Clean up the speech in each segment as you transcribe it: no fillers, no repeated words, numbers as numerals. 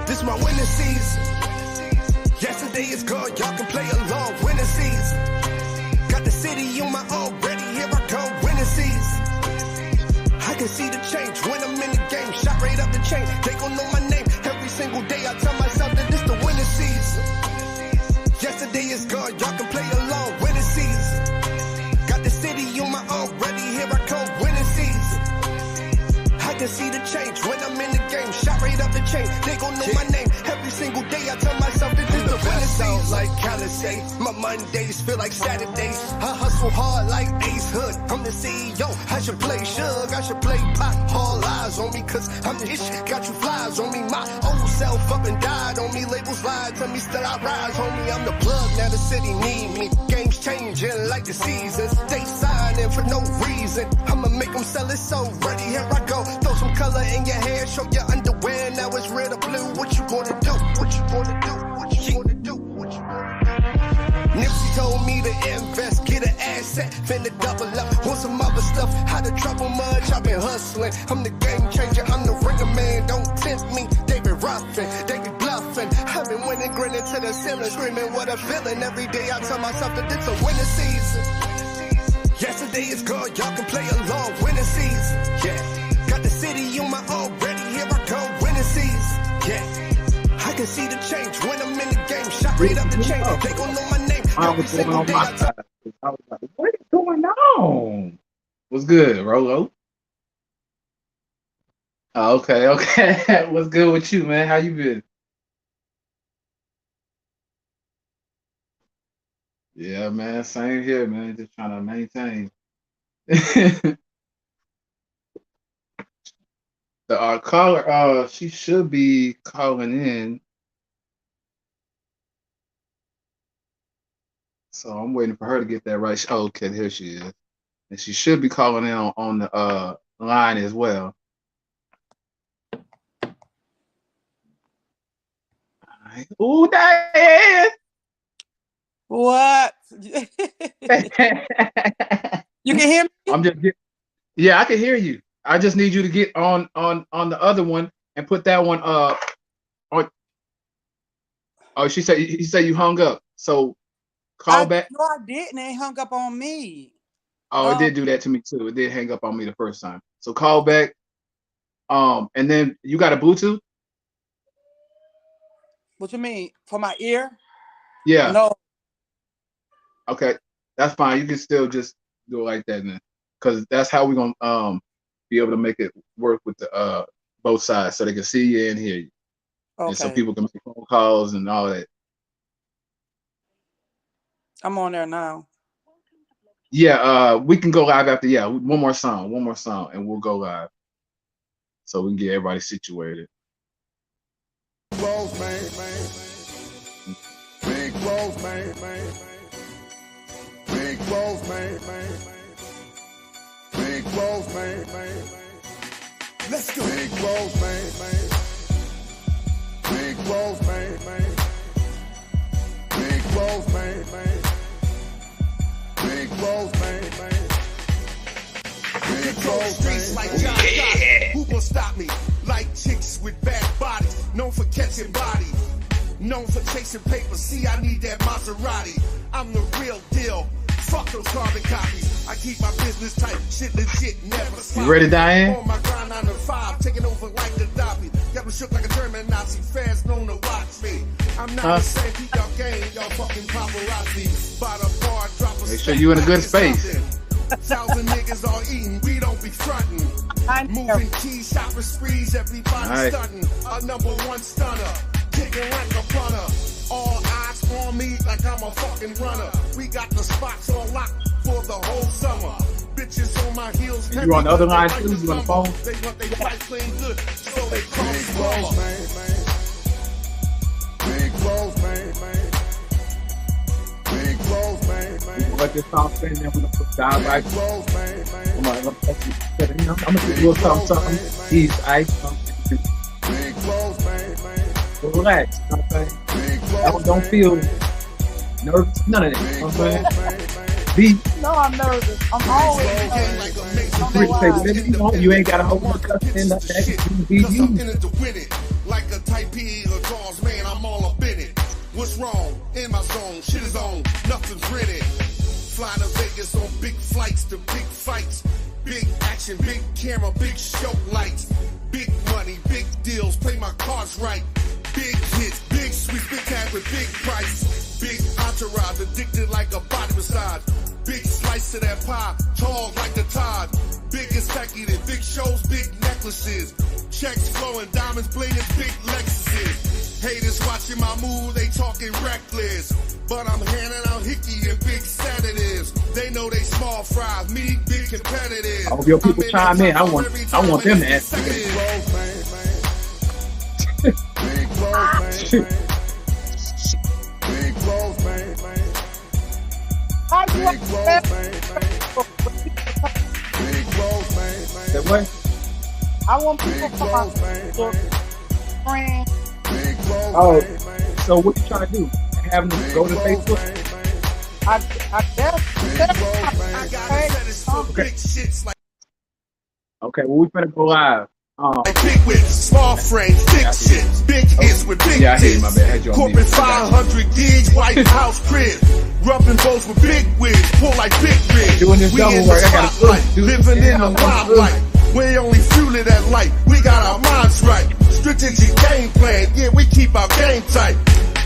This my winning season. Yesterday is gone, y'all can play along. Winning season. Got the city on my own, ready, here I come. Winning season. I can see the change when I'm in the game. Shot right up the chain, they gon' know my name. Every single day I tell myself that this the winning season. Yesterday is gone, y'all can play along. Winning season. Got the city on my own, ready, here I come. Winning season. I can see the change when I'm in the game. Shot right up the chain, they gon' know my name. Every single day I tell myself that this the winning season. Like Cali say, my Mondays feel like Saturdays. I hustle hard like Ace Hood. I'm the CEO, I should play Suge, I should play Pop. All eyes on me, cause I'm the ish. Got you flies on me, my old self up and died on me. Labels lied to me, still I rise, homie. I'm the plug, now the city need me. Games changing like the seasons. They signing for no reason. I'ma make them sell it, so ready, here I go. Throw some color in your hair, show your underwear. Now it's red or blue. What you gonna do? What you gonna do? What you gonna do? What you gonna do? Nipsey told me to invest, get an asset, finna double up. Want some other stuff, how to trouble much, I've been hustling. I'm the game changer, I'm the ringer man, don't tempt me. David Ruffin, they be bluffing. I've been winning, grinning to the ceiling, screaming what I'm feeling. Every day I tell myself that it's a winning season. Yesterday is gone, y'all can play along. Winning season, yeah. Got the city on my own, ready, here I come. Winning season, yeah. I can see the change when I'm in the game. Shot right up the chain, they gon' know my name. Every single day I tell. I was like, what is going on? What's good, Rolo? Oh, okay. What's good with you, man? How you been? Yeah, man, same here, man. Just trying to maintain. The caller, she should be calling in. So I'm waiting for her to get that right. Oh, okay, here she is. And she should be calling in on the line as well. Ooh, Diane! What? You can hear me? Yeah, I can hear you. I just need you to get on the other one and put that one on. Oh, he said you hung up. So call back. No, I didn't. It hung up on me. Oh, it did do that to me too. It did hang up on me the first time. So call back. And then you got a Bluetooth? What you mean? For my ear? Yeah. No. Okay, that's fine. You can still just do it like that then, because that's how we're gonna be able to make it work with the both sides, so they can see you and hear you, and so people can make phone calls and all that. I'm on there now. Yeah, we can go live after. Yeah, one more song, and we'll go live, so we can get everybody situated. Big balls, man. Big balls, man. Big balls, man. Big balls, man. Let's go. Big balls, man. Big balls, man. Big balls, man. Big balls, man. Big balls, man. Like John Gotti. Who gon' stop me? Like chicks with bad bodies, known for catching bodies, known for chasing paper. See, I need that Maserati. I'm the real deal. Fuck those carbon copies. I keep my business tight. Shit legit, never stop. You ready, Diane? On my grind 9 to 5, taking over like the Dobby. Got me shook like a German Nazi. Fans known to watch me. I'm not the same. Keep y'all game, y'all fucking paparazzi. By the bar, drop a. Make sure you in a good space. 1,000 niggas all eating, we don't be frontin'. Moving keys, shopping sprees, everybody stunting. A #1 stunner, kicking like a punter. All eyes on me like I'm a fucking runner. We got the spots on lock for the whole summer. Bitches on my heels. You on the other line too? You on the phone? They want their life playing good, so they call me balls, man. Big balls, man. Big balls, man. Let this song spin, then we're gonna put down right. I'm gonna do a something. He's ice. Big balls, man. Relax. You know what I'm saying? Don't feel nervous. None of that. You know what I'm saying? No, I'm nervous. I'm always nervous. You ain't got to hold my cuss in that. Be you. Like a type P or Charles, man, I'm all up in it. What's wrong? In my zone, shit is on, nothing's rented. Fly to Vegas on big flights to big fights. Big action, big camera, big show lights. Big money, big deals, play my cards right. Big hits, big sweets, big hat with big price. Big entourage, addicted like a body massage. Big slice of that pie, tall like the Todd. Big executive, big shows, big necklaces. Checks flowing, diamonds blinging, big Lexuses. Haters watching my move, they talking reckless. But I'm handing out hickey and big sedatives. They know they small fries, me big competitive. I hope your people chime in. I want them to ask. Big growth, man. Big growth, man. Big growth, man. How you Big want growth, that? man. Big growth, man. That way? I want people Big to come growth, out man. friends. Big growth, Oh, man. so what you trying to do? Have them go to Facebook? I guess. Big growth, man. I got it set for Okay. big shits like Okay, well, we finna go live. big whips, small frames, big shit, big hits with big Yeah, I hear you, my tits. bad. I had you on Corporate mute. I got 500 gigs, White House crib. Rubbing bows with big wigs, pull like big rigs. Doing this We double in the work, I gotta spotlight, do this. living in Yeah, the I'm limelight. We only fuel it at light, we got our minds right. Strategic game plan, yeah, we keep our game tight.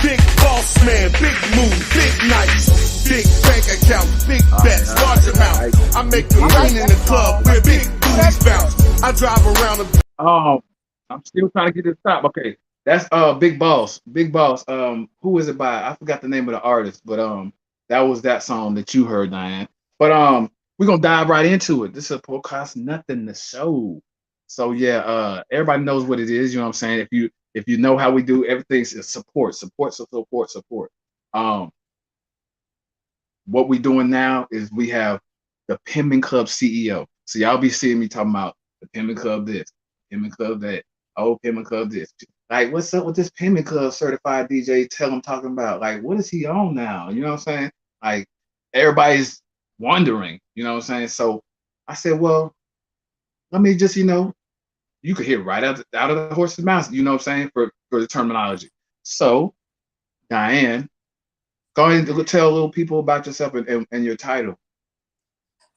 Big boss man, big move, big nights. Big bank account, big bets, large amounts. I make the rain in the club where big booties bounce. I drive around the I'm still trying to get this top. Okay, that's Big Boss. Big Boss. Who is it by? I forgot the name of the artist, but that was that song that you heard, Diane. But we're gonna dive right into it. This is a podcast, nothing to show. So yeah, everybody knows what it is. You know what I'm saying? If you know how we do, everything's support, support, support, support. Um, what we doing now is we have the Pimpin' Club CEO. So y'all be seeing me talking about the Pimpin' Club this, Pimpin' Club that, oh Pimpin' Club this. Like, what's up with this Pimpin' Club certified DJ? Tell him talking about like, what is he on now? You know what I'm saying? Like, everybody's wondering. You know what I'm saying? So I said, well, let me just, you could hear right out of the horse's mouth. You know what I'm saying for the terminology. So Diane, go ahead and tell little people about yourself and your title.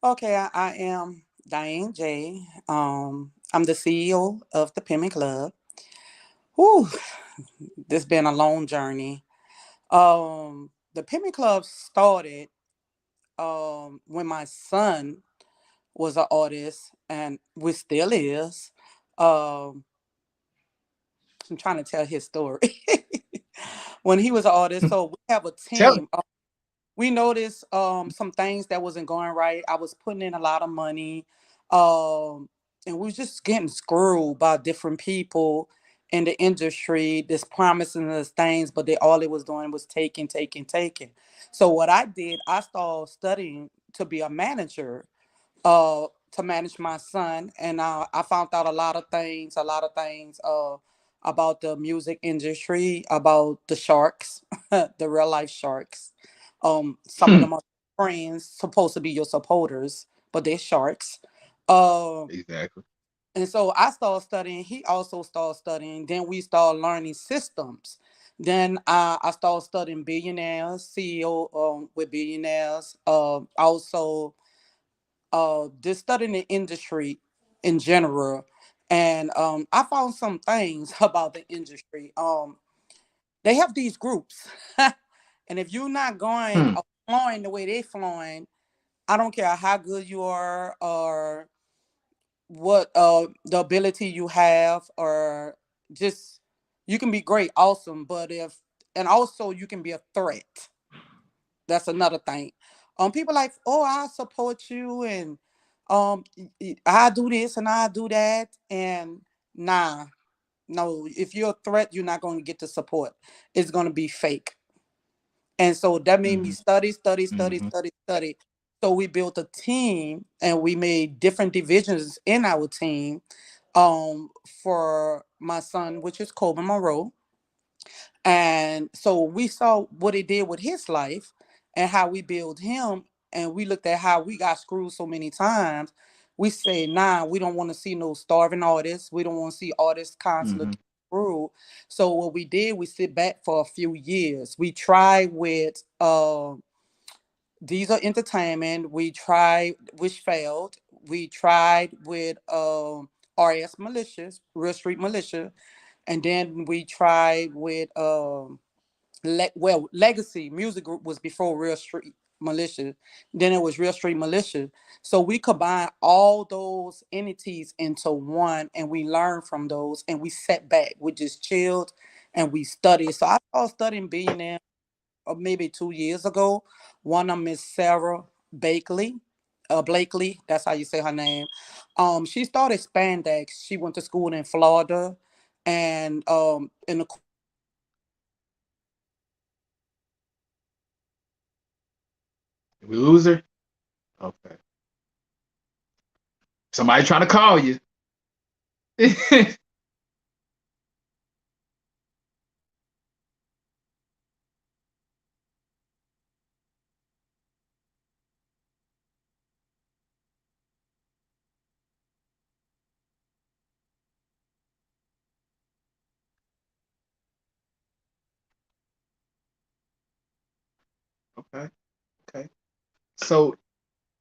Okay, I am Diane J. I'm the CEO of the Pimmon Club. Whew, this been a long journey. The Pimmon Club started when my son was an artist, and we still is. Um, I'm trying to tell his story. When he was an artist, so we have a Tell team. We noticed some things that wasn't going right. I was putting in a lot of money, um, and we was just getting screwed by different people in the industry, just promising us things, but they all it was doing was taking, taking, taking. So what I did, I started studying to be a manager, to manage my son, and I found out a lot of things about the music industry, about the sharks, the real life sharks. Some of him. them are friends, supposed to be your supporters, but they're sharks. Um, Exactly. and so I started studying. He also started studying. Then we started learning systems. Then I started studying billionaires, CEO with billionaires. Also just studying the industry in general. And I found some things about the industry. They have these groups. And if you're not going Hmm. flowing the way they flowing, I don't care how good you are or what the ability you have, or just you can be great, awesome, but if and also you can be a threat. That's another thing. People like, oh, I support you, and I do this and I do that, and nah, no. If you're a threat, you're not going to get the support. It's going to be fake. And so that made me Hmm. study, study, study, Hmm. study, study. So we built a team, and we made different divisions in our team, for my son, which is Coleman Monroe. And so we saw what it did with his life and how we build him. And we looked at how we got screwed so many times. We say, nah, we don't want to see no starving artists. We don't want to see artists constantly Hmm. screwed. So what we did, we sit back for a few years. We tried with These Are Entertainment. We tried, which failed. We tried with RS Militias, Real Street Militia, and then we tried with Legacy Music Group was before Real Street Militia. Then it was Real Street Militia. So we combined all those entities into one, and we learned from those, and we sat back, we just chilled, and we studied. So I started studying billionaire maybe 2 years ago. One of them is Sarah Blakely. Blakely, that's how you say her name. She started spandex. She went to school in Florida, and in the course of her studying, she started Did we lose her? Okay. Somebody trying to call you. Okay. Okay. So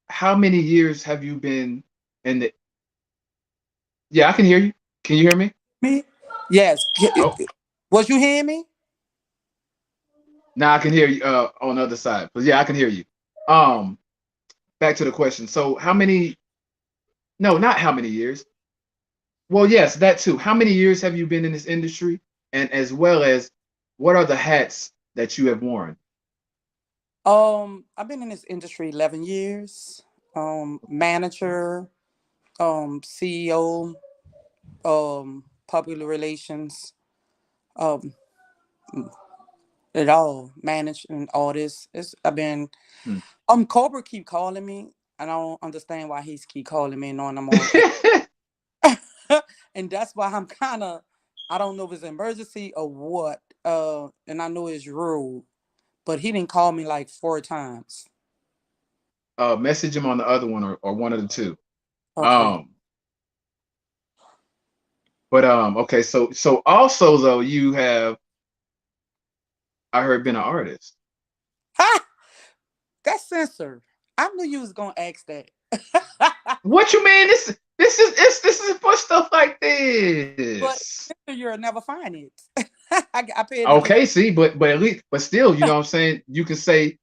how many years have you been in the Yeah, I can hear you. Can you hear me? me. Yes. Oh, Was you hearing me? now I can hear you on the other side. But yeah, I can hear you. Um, back to the question. So how many no, not how many years. Well, yes, that too. How many years have you been in this industry? And as well as what are the hats that you have worn? I've been in this industry 11 years. Manager, CEO, public relations, um, it all managing all this. I've been Hmm. Cobra keep calling me. I don't understand why he's keep calling me knowing I'm on and that's why I'm kinda I don't know if it's an emergency or what. And I know it's rude, but he didn't call me like 4 times. Message him on the other one or one of the two. Okay. Um, but okay, so also though you have I heard been an artist. Ha! That's censored. I knew you was gonna ask that. What you mean? This is for stuff like But this. you'll never find it. I paid attention. Okay, see, but at least, but still, you know what I'm saying? You can say,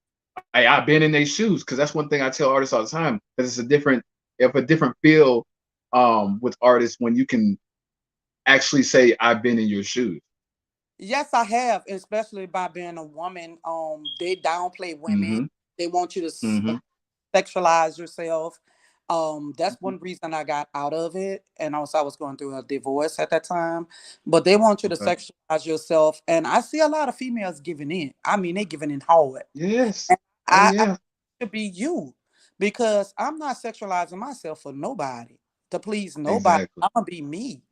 hey, I've been in their shoes, because that's one thing I tell artists all the time. Because it's a different, if a different feel with artists when you can actually say, I've been in your shoes. Yes, I have, especially by being a woman. They downplay women. Mm-hmm. They want you to Mm-hmm. sexualize yourself. That's one reason I got out of it. And also, I was going through a divorce at that time. But they want you to Okay. sexualize yourself. And I see a lot of females giving in. I mean, they giving in hard. Yes. And Oh I yeah. should be you because I'm not sexualizing myself for nobody to please nobody. Exactly. I'm gonna be me.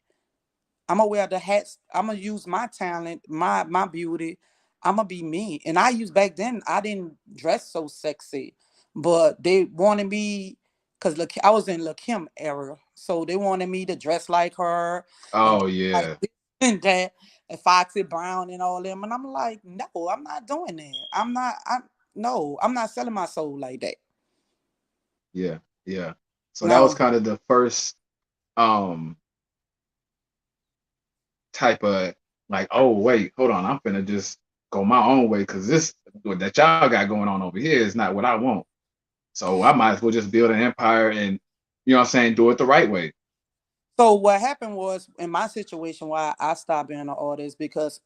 I'm gonna wear the hats. I'm gonna use my talent, my beauty. I'm gonna be me. And I used back then. I didn't dress so sexy, but they wanted me because look, I was in Kim era, so they wanted me to dress like her and Oh like yeah. this and that, and Foxy Brown and all them. And I'm like, no, I'm not doing that. I'm not. No, I'm not selling my soul like that. Yeah. Yeah. So that was No. kind of the first um type of like, oh wait, hold on, I'm finna just go my own way because this what that y'all got going on over here is not what I want. So I might as well just build an empire and you know what I'm saying, do it the right way. So what happened was in my situation why I stopped being an artist because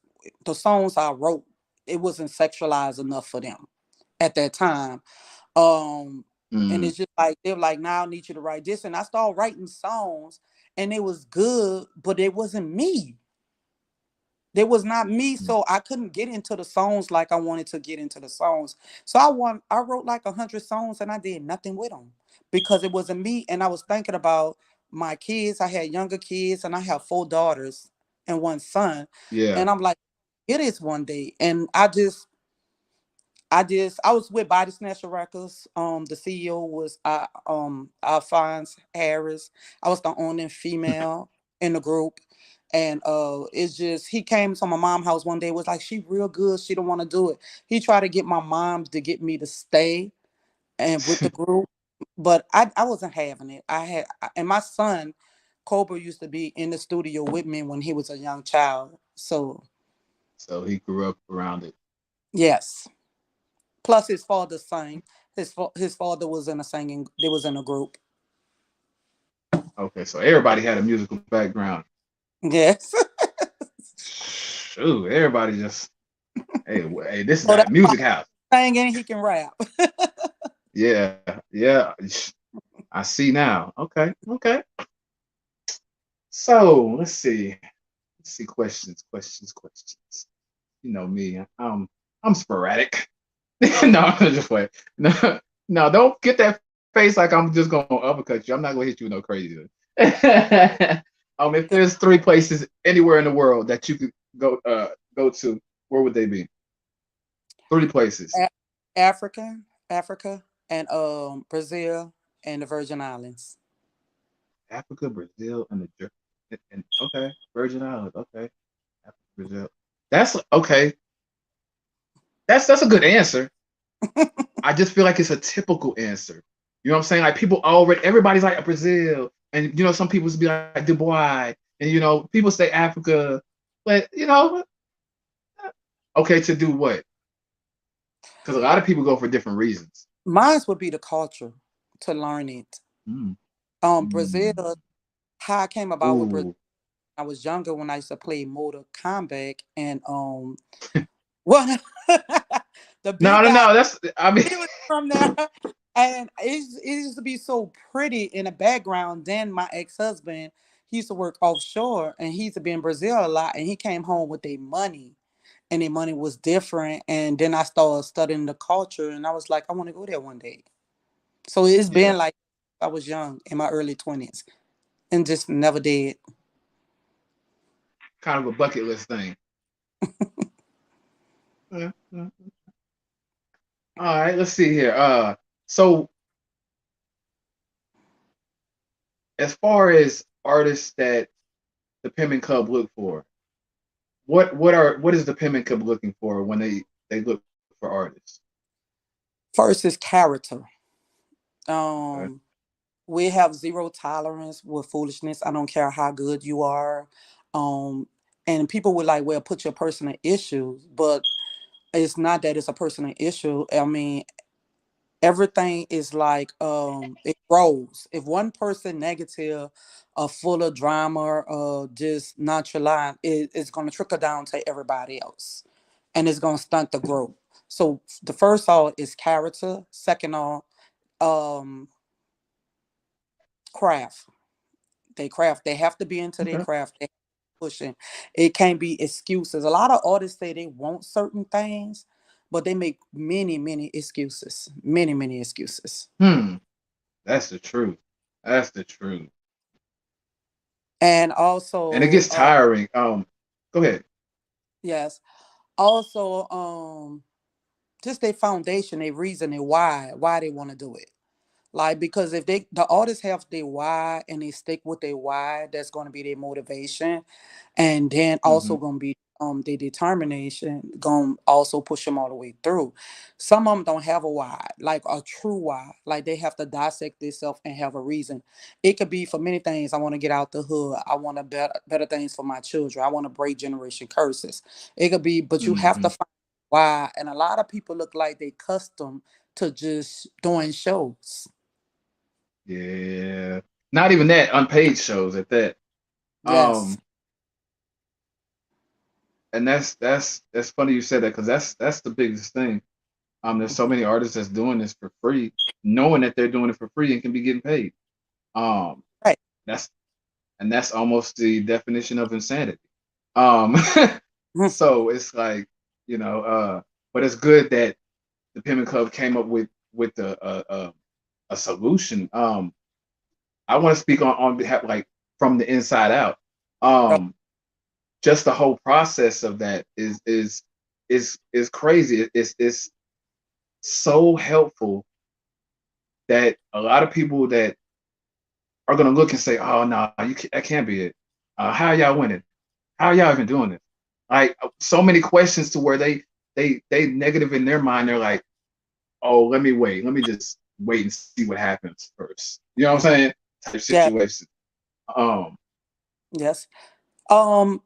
the songs I wrote, it wasn't sexualized enough for them at that time. Um and Mm, it's just like they were like, now I need you to write this. And I started writing songs and it was good, but it wasn't me. There was not me, mm, so I couldn't get into the songs like I wanted to get into the songs. So I wrote like 100 songs and I did nothing with them because it wasn't me. And I was thinking about my kids. I had younger kids and I have 4 daughters and 1 son. yeah. And I'm like, it is one day. And I was with Body Snatcher Records. The CEO was Alphonse Harris. I was the only female in the group. And it's just he came to my mom's house one day, was like, she real good, she don't want to do it. He tried to get my mom to get me to stay and with the group, but I wasn't having it. And my son Cobra used to be in the studio with me when he was a young child. So So he grew up around it. yes. Plus his father sang. His father was in a singing. They was in a group. Okay, so everybody had a musical background. Yes. Shoot, everybody just hey, this is So a that's why music house. he's singing. He can rap. Yeah, yeah. I see now. Okay, okay. So let's see. Let's see questions. You know me. I'm sporadic. No, I'm just playing. No, no, don't get that face like I'm just gonna uppercut you. I'm not gonna hit you with no crazy. If there's three places anywhere in the world that you could go to, where would they be? Three places. A- Africa, and Brazil and the Virgin Islands. Africa, Brazil, and okay, Virgin Islands. Okay, Africa, Brazil. That's okay. That's a good answer. I just feel like it's a typical answer. You know what I'm saying? Like people already, everybody's like Brazil, and some people be like Dubai, and people say Africa, but okay, to do what? Because a lot of people go for different reasons. Mine would be the culture to learn it. Mm. Brazil. Mm. How I came about with Brazil. Ooh. I was younger when I used to play Mortal Kombat, and one the No, big no, guy, no. That's I mean, he was from there, and it used to be so pretty in the background. Then my ex-husband, he used to work offshore, and he used to be in Brazil a lot, and he came home with their money, and their money was different. And then I started studying the culture, and I was like, I want to go there one day. So it's yeah, been like I was young in my early 20s, and just never did. kind of a bucket list thing. Yeah, yeah. All right, let's see here. So as far as artists that the Pimpin' Cub look for, what is the Pimpin' Cub looking for when they look for artists? First is character. Okay. Um, we have zero tolerance with foolishness. I don't care how good you are. Um, and people would like, well, put your personal issues, but it's not that it's a personal issue. I mean, everything is like it grows. If one person negative or full of drama or just nonchalant, it's gonna trickle down to everybody else. And it's gonna stunt the growth. So the first all is character. Second all, um, craft. They craft. They have to be into their Okay. craft. They pushing. It can't be excuses. A lot of artists say they want certain things, but they make many excuses. Many excuses. Hmm. That's the truth. That's the truth. And And it also, gets tiring. Go ahead. yes, also, just their foundation, their reason, their why they want to do it. Like, because if the artists have their why and they stick with their why, that's going to be their motivation, and then Hmm. also going to be their determination, going to also push them all the way through. Some of them don't have a why, like a true why. Like they have to dissect themselves and have a reason. It could be for many things. I want to get out the hood. I want to better things for my children. I want to break generation curses. It could be, but you have to Hmm. find why. And a lot of people look like they custom to just doing shows. Yeah. Not even that. Unpaid shows at that. Yes. Um. And that's funny you said that because that's the biggest thing. There's so many artists that's doing this for free, knowing that they're doing it for free and can be getting paid. Um. Right. That's that's almost the definition of insanity. Um. So it's like but it's good that the Pimmin Club came up with a solution. I want to speak on behalf, like, from the inside out. Um, just the whole process of that is crazy. It's so helpful that a lot of people that are gonna look and say, "Oh no, that can't be it. How y'all winning?" How y'all even doing this? Like so many questions to where they negative in their mind. They're like, oh, let me wait. Let me just wait and see what happens first. You know what I'm Mhm. saying? Type Yeah, situation. Um, yes.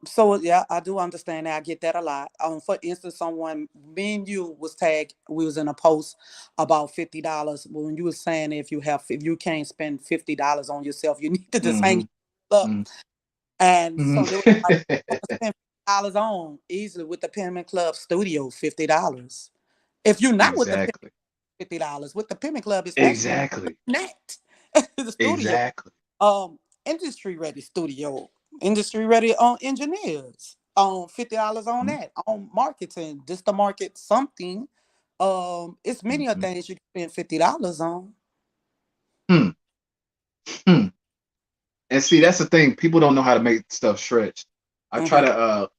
So yeah, I do understand that. I get that a lot. For instance, someone, me and you was tagged, we was in a post about $50. When you was saying if you can't spend $50 on yourself, you need to just hang mm-hmm, up. And so they were like, mm-hmm. "I'm gonna spend $50 on easily with the Penman Club Studio, $50. If you're not with the Exactly. $50 with the Penman Club, it's actually Exactly. net the studio. Exactly. Um, industry ready studio, industry ready on engineers. $50 on that on marketing, just to market something. It's many of Mm-hmm. things you can spend $50 on. Hmm. Hmm. And see, that's the thing. People don't know how to make stuff stretch. I try Hmm. to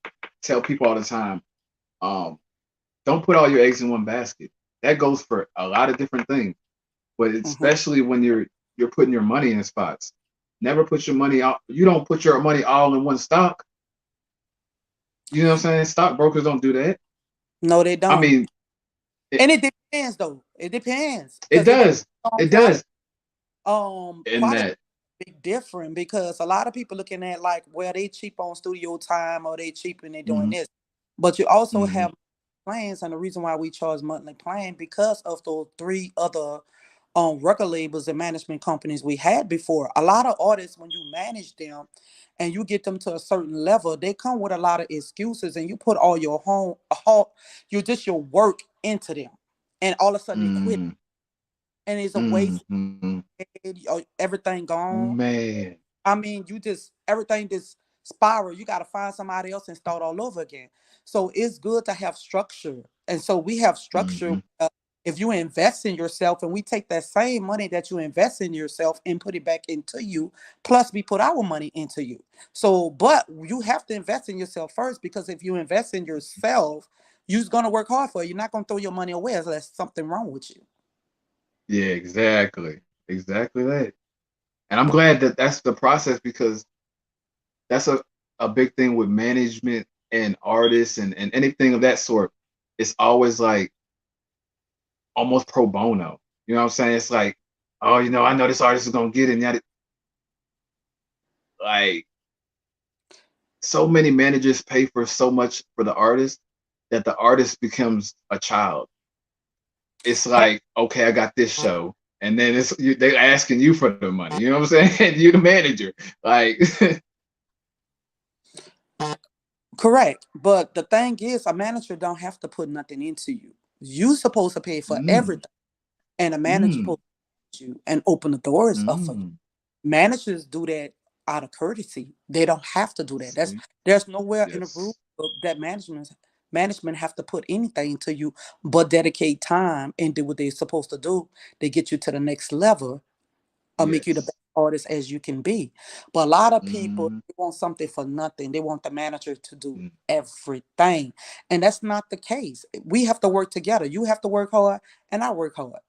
tell people all the time, um, don't put all your eggs in one basket. That goes for a lot of different things, but Hmm. especially when you're putting your money in spots. Never put your money out. You don't put your money all in one stock. You know what I'm saying? Stockbrokers don't do that. No, they I don't. mean, it, And it depends though. It depends it because it depends does. on It product. does. In Product that. be different because a lot of people looking at like, well, they cheap on studio time or they cheap and they doing Hmm. this. But you also Hmm. have plans, and the reason why we charge monthly plan because of those three other record labels and management companies we had before. A lot of artists, when you manage them and you get them to a certain level, they come with a lot of excuses, and you put all you just your work into them, and all of a sudden they quit, Hmm. and it's a waste. Hmm. Everything gone. Man. I mean, you just everything just spiral. You got to find somebody else and start all over again. So it's good to have structure, and so we have structure. Hmm. If you invest in yourself, and we take that same money that you invest in yourself and put it back into you, plus we put our money into you. So, but you have to invest in yourself first because if you invest in yourself, you're gonna work hard for it. You're not gonna throw your money away unless there's something wrong with you. Yeah, exactly. Exactly that. And I'm glad that that's the process because that's a big thing with management and artists and anything of that sort. It's always like almost pro bono. You know what I'm saying? It's like, oh, I know this artist is gonna get it. And yet, like so many managers pay for so much for the artist that the artist becomes a child. It's like, okay, I got this show, and then they asking you for the money. You know what I'm saying? You the manager, like, Correct. But the thing is, a manager don't have to put nothing into you. You supposed to pay for mm, everything. And a manager mm, supposed to you and open the doors up for you. mm. Managers do that out of courtesy. They don't have to do that. See, There's nowhere in the rule yes, book that management have to put anything to you but dedicate time and do what they're supposed to do. They get you to the next level or make you the yes, best artist as you can be. But a lot of people mm, they want something for nothing. They want the manager to do mm, everything. And that's not the case. We have to work together. You have to work hard and I work hard.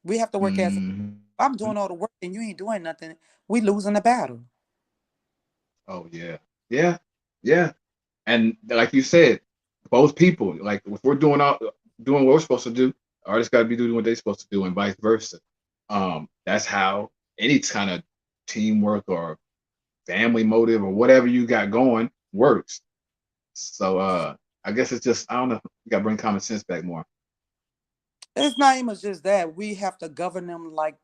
We have to work as mm. I'm doing all the work and you ain't doing nothing. We losing the battle. Oh yeah, yeah, yeah. And like you said, both people, like if we're doing what we're supposed to do, artists got to be doing what they're supposed to do, and vice versa. That's how any kind of teamwork or family motive or whatever you got going works. So I guess it's just I don't know. You got to bring common sense back more. It's not even just that. We have to govern them like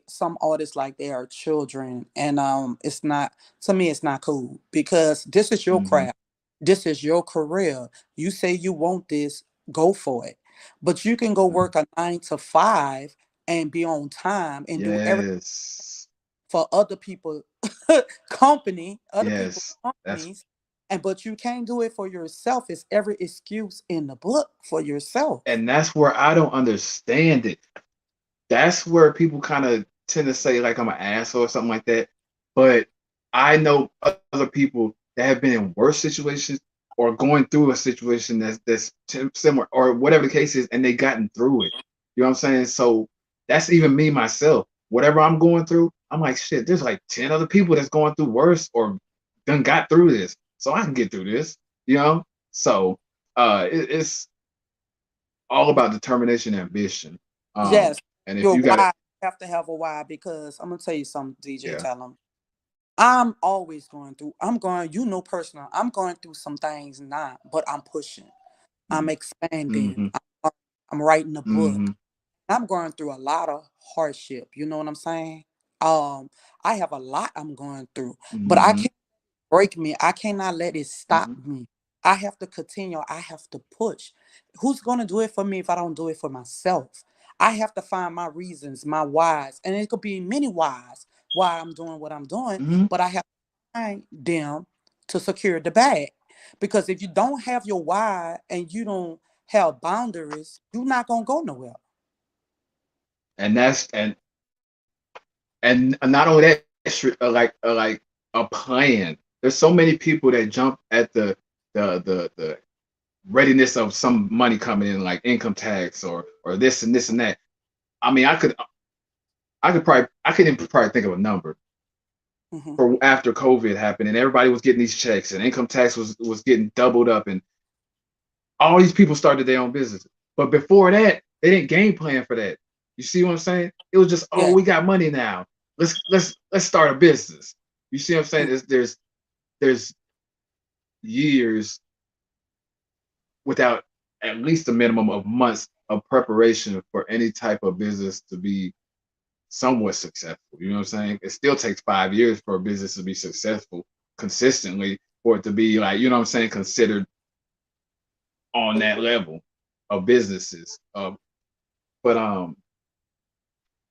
some artists like they are children. And it's not to me it's not cool because this is your Hmm. craft. This is your career. You say you want this, go for it. But you can go work a 9 to 5 and be on time and do everything Yes, for other people other people yes. That's companies, and but you can't do it for yourself. It's every excuse in the book for yourself. and that's where I don't understand it. That's where people kind of tend to say like I'm an asshole or something like that. But I know other people that have been in worse situations or going through a situation that's similar or whatever the case is, and they gotten through it. You know what I'm saying? So that's even me myself. Whatever I'm going through, I'm like, shit. There's like 10 other people that's going through worse or done got through this. so I can get through this, you know. So it's all about determination and ambition. Yes, And if your you got it, why, you have to have a why, because I'm gonna tell you something, DJ. yeah. Tell them I'm always going through. I'm going. You know, personal. I'm going through some things now, but I'm pushing. I'm expanding. Mm-hmm. I'm writing a Mm-hmm. book. I'm going through a lot of hardship. You know what I'm saying? Um, I have a lot I'm going through, but I Mm-hmm. can't break me. I cannot let it stop Mm-hmm. me. I have to continue. I have to push. Who's gonna do it for me if I don't do it for myself? I have to find my reasons, my whys, and it could be many whys why I'm doing what I'm doing, Mm-hmm. but I have to find them to secure the bag. Because if you don't have your why and you don't have boundaries, you're not gonna go nowhere. And that's and not only that, like a plan. There's so many people that jump at the readiness of some money coming in, like income tax or this and this and that. I mean, I could even probably think of a number Hmm. for after COVID happened and everybody was getting these checks and income tax was getting doubled up and all these people started their own businesses. But before that, they didn't game plan for that. You see what I'm saying? It was just, oh, Yeah. we got money now. Let's start a business. You see what I'm saying? Mm. There's years without at least a minimum of months of preparation for any type of business to be somewhat successful. You know what I'm saying? It still takes 5 years for a business to be successful consistently, for it to be like, you know what I'm saying, considered on that level of businesses. But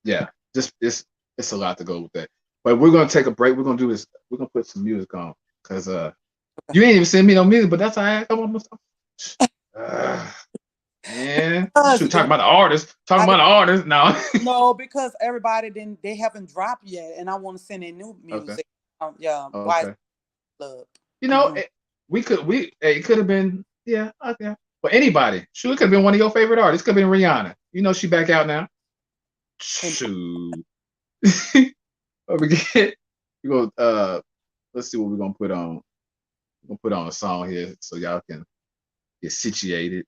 yeah, just it's a lot to go with that. But we're gonna take a break. We're gonna do this. We're gonna put some music on because you ain't even send me no music, but that's all right. Come on, uh, man. Because Shoot, talking about the artist. Talking I about the artist. No. no, because everybody didn't. They haven't dropped yet, and I want to send in new Okay. music. Yeah, why Okay. club? You know, Hmm. it could have been, yeah, okay. But anybody, shoot, it could have been one of your favorite artists. Could have been Rihanna. You know, she back out now. And Shoot. But we get we go let's see what we're gonna put on. We're gonna put on a song here so y'all can get situated.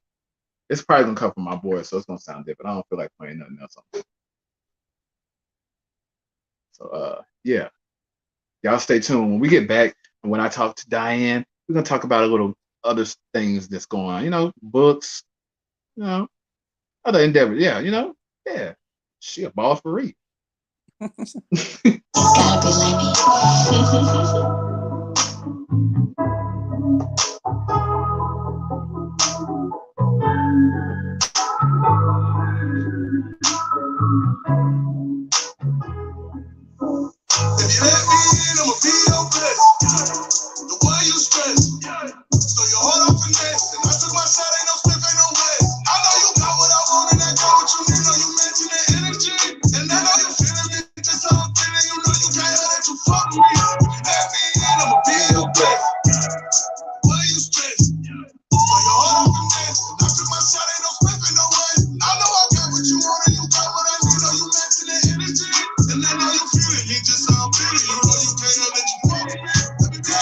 It's probably gonna come from my boy, so it's gonna sound different. I don't feel like playing nothing else on this. So yeah. Y'all stay tuned. When we get back and when I talk to Diane, we're gonna talk about a little other things that's going on. You know, books, you know, other endeavors. Yeah, you know, yeah. She a boss for real. Gotta be like me. If you let me in, I'ma be your best. The way you stress. So your heart off finesse. And I took my shot, ain't no slip, ain't no west. I know you got what I want and I got what you need. Know you matching the energy. And I know you feeling me, just how I'm feeling. You know you can't let you fuck me. If you let me in, I'ma be your best. Why you stress? So your heart off finesse. And I took my shot, ain't no slip, ain't no west. I know I got what you want and you got what I need. Know you matching the energy. And I know you feeling me, just how I'm feeling. You know you can't let you fuck me. Let me be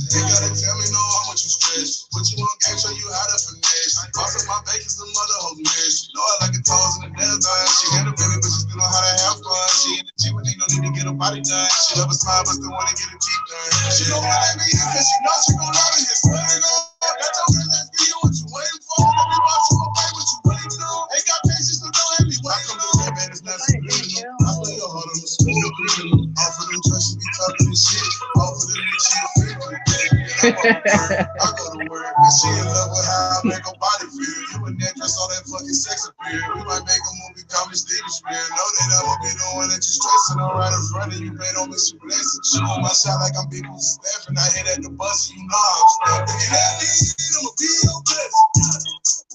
you gotta tell me no, how much you stress. Put you on game, show you how to finesse. Boss of my back is the mother whole mess. You know I like a toes in the desert. She had a baby, but she still know how to have fun. She in the gym, but they don't need to get her body done. She love a smile, but still wanna get her teeth done. She don't wanna let me in, cause she knows she gon' love it. It's running on. Got your girl that for you, what you waiting for? Let me watch you obey what you waiting on. Ain't got patience, so don't have me waiting. I come to rap and it's not subliminal. I play your heart on the smooth criminal. Off of them trust, she be talking this shit. Off of them, she a freak. I go to work, and she in love with how I make her body feel. You and that dress all that fucking sex appeal. We might make a movie called Steven Spirit. Know that I'ma be the one that you stressing. I'm right in front of you, man. Don't miss your blessing. Shoot on my shot like I'm people staffing. I hit at the bus, you know I'm stepping. If you let me in, I'ma be your best.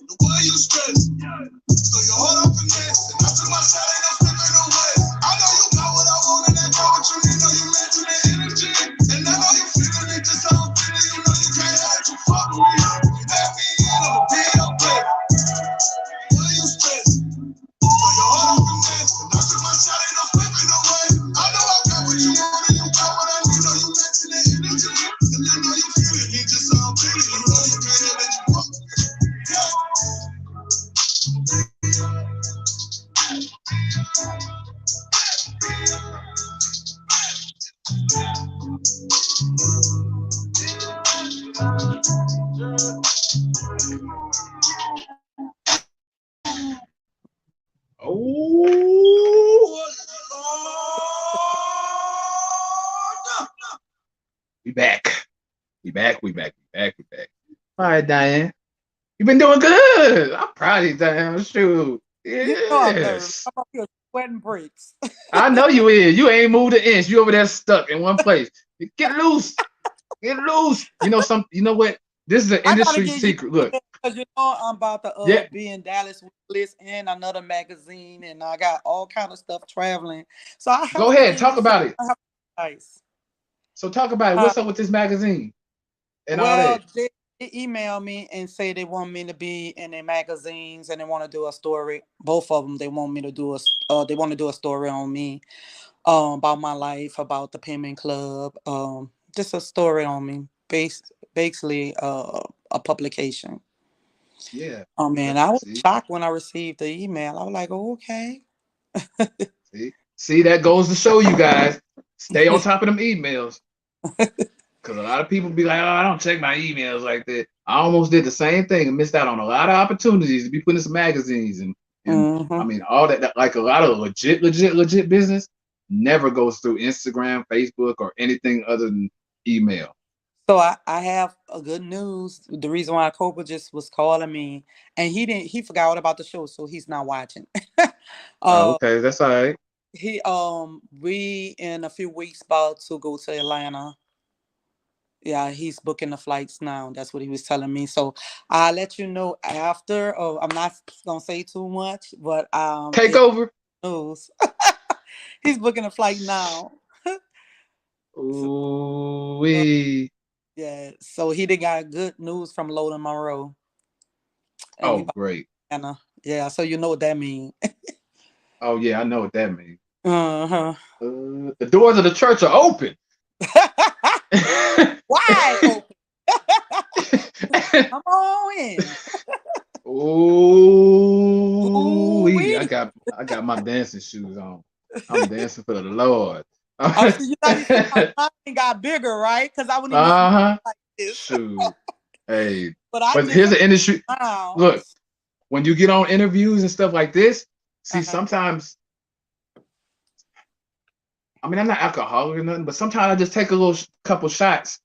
The way you stress, so your heart off finesse. And I took my shot, ain't no slip, ain't no west. I know you got what I want and I got what you need. Know you matching the energy. And I know you feeling me just how I'm feeling. You know you can't let you fuck with me. If you let me in, I'ma be your best. Why you stress? So your heart off finesse. And I took my shot, ain't no slip, ain't no west. I know I got what you want and you got what I need. Know you matching the energy. back, we back, we back, we back. All right, Diane. You've been doing good. I'm proud of you, Diane. Shoot. You know I'm nervous. Yes. I'm up here sweating bricks. I know you is. You ain't moved an inch. You over there stuck in one place. Get loose. Get loose. You know what? This is an I gotta industry get used secret. to Look. that because I'm about to Yeah. be in Dallas with Bliss and another magazine, and I got all kind of stuff traveling. So I Go have to ahead. get Talk used to about it. I have to be nice. So talk about it. Uh, What's up with this magazine and all well, that? they email me and say they want me to be in their magazines and they want to do a story. Both of them, they want me to do they want to do a story on me, about my life, about the Penman Club, just a story on me, basically, a publication. Yeah. Oh man, I was See, shocked when I received the email. I was like, oh, okay. see, that goes to show you guys. Stay on top of them emails. Because a lot of people be like, oh, I don't check my emails like that. I almost did the same thing and missed out on a lot of opportunities to be put in some magazines and I Hmm. mean all that like a lot of legit business never goes through Instagram, Facebook, or anything other than email. So I have a good news. The reason why Cobra just was calling me, and he forgot all about the show, so he's not watching. Oh, uh, okay, that's all right. we in a few weeks about to go to Atlanta. Yeah, he's booking the flights now. That's what he was telling me. So I'll let you know after. I'm not gonna say too much, but Take it's over. news. He's booking a flight now. Ooh So, wee. yeah, so he did got good news from Lola Monroe, and we Oh, about great. Atlanta. Yeah, so you know what that means. Oh yeah, I know what that means. Uh-huh. The doors of the church are open. Wide open. Come on in. Ooh, Ooh wee. I got my dancing shoes on. I'm dancing for the Lord. Oh, so you see my mind got bigger, right? Because I wouldn't even smile Uh-huh. like this. Shoot. Hey, But I but just here's the industry. smile. Look, when you get on interviews and stuff like this, see, Uh-huh. sometimes, I mean, I'm not alcoholic or nothing, but sometimes I just take a little couple shots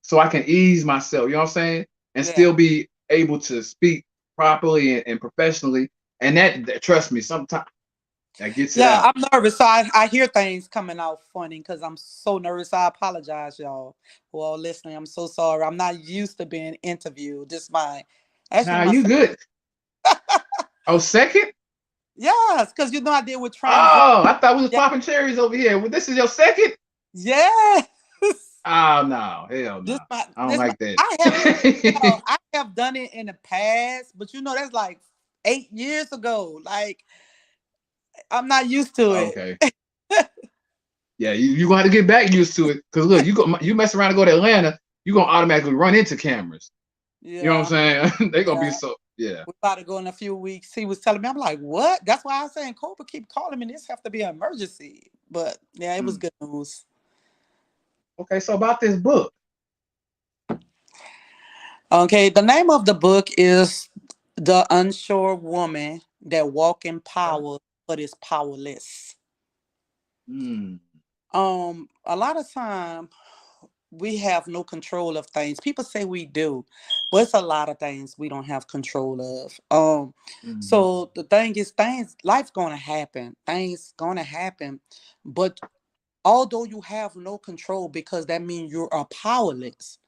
so I can ease myself, you know what I'm saying? And Yeah. still be able to speak properly and professionally. And trust me, sometimes that gets it Yeah, out. I'm nervous. So I hear things coming out funny because I'm so nervous. I apologize, y'all, who are listening. I'm so sorry. I'm not used to being interviewed. Actually Nah, my you good. Oh, second? yes, because I deal with transition. Oh, I thought we was Yeah, popping cherries over here. Well, this is your second? yes. Oh no, hell no. I don't This my like that. I have I have done it in the past, but that's like 8 years ago. Like I'm not used to it. Okay. Yeah, you gonna have to get back used to it. Cause look, you mess around and go to Atlanta, you gonna automatically run into cameras. You know what Yeah, I'm saying? They gonna be yeah. so yeah. We're about to go in a few weeks. He was telling me, I'm like, what? That's why I was saying Cobra keep calling me. This have to be an emergency. But yeah, it was Hmm. good news. Okay, so about this book. Okay, the name of the book is The Unsure Woman That Walk in Power but is Powerless. Hmm. A lot of time we have no control of things. People say we do, but it's a lot of things we don't have control of. Hmm. So the thing is, life gonna happen. Things gonna happen, but although you have no control, because that means you are powerless,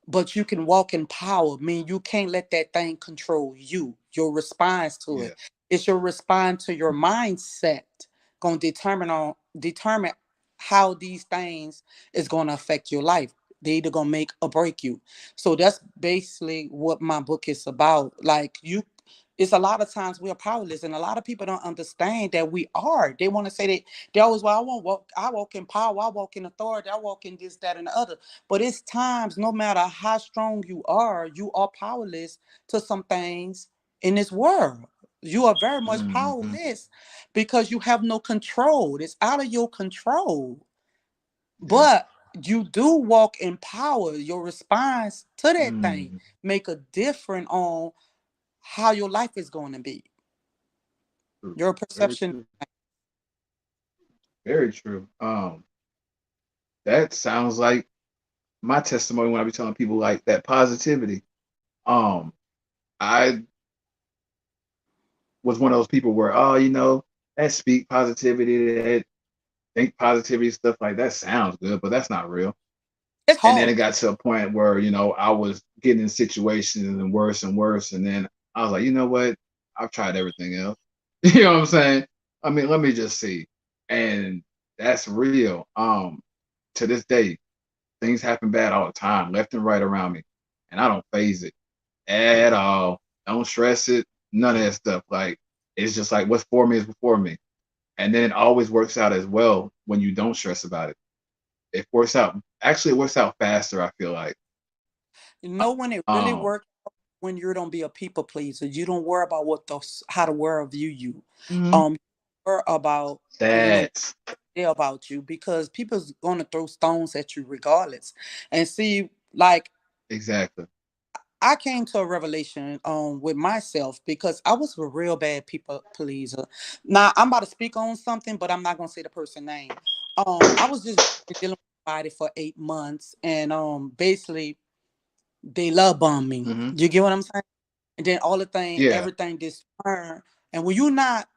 but you can walk in power. Mean you can't let that thing control you. Your response to Yeah. it. It's your response to your mindset gonna determine how these things is gonna affect your life. They either gonna make or break you. So that's basically what my book is about. Like it's a lot of times we are powerless, and a lot of people don't understand that we are. They want to say that they always, well, I won't walk. I walk in power. I walk in authority. I walk in this, that, and the other. But it's times, no matter how strong you are powerless to some things in this world. You are very much Hmm. powerless because you have no control. It's out of your control. Yeah. But you do walk in power. Your response to that thing Hmm. make a difference on how your life is going to be. True. Your Very perception. true. Very true. That sounds like my testimony when I be telling people like that positivity. Um, I was one of those people where, oh, that speak positivity, that think positivity, stuff like that sounds good, but that's not real. It's And then it hard. got to a point where, I was getting in situations and worse. And then I was like, you know what? I've tried everything else. You know what I'm saying? I mean, let me just see. And that's real. To this day, things happen bad all the time, left and right around me. And I don't phase it at all. Don't stress it. None of that stuff. Like, it's just like what's for me is before me. And then it always works out as well when you don't stress about it. It works out. Actually, it works out faster, I feel like. You know when it really Um, works, when you don't be a people pleaser. You don't worry about what those how the world view you. mhm. You worry about That's about you, because people's gonna throw stones at you regardless. And see, like, exactly. I came to a revelation with myself, because I was a real bad people pleaser. Now I'm about to speak on something, but I'm not gonna say the person name. I was just dealing with somebody for 8 months, and basically they love bomb me. Hmm. You get what I'm saying? And then all the thing, Yeah. everything just turned. And when you're not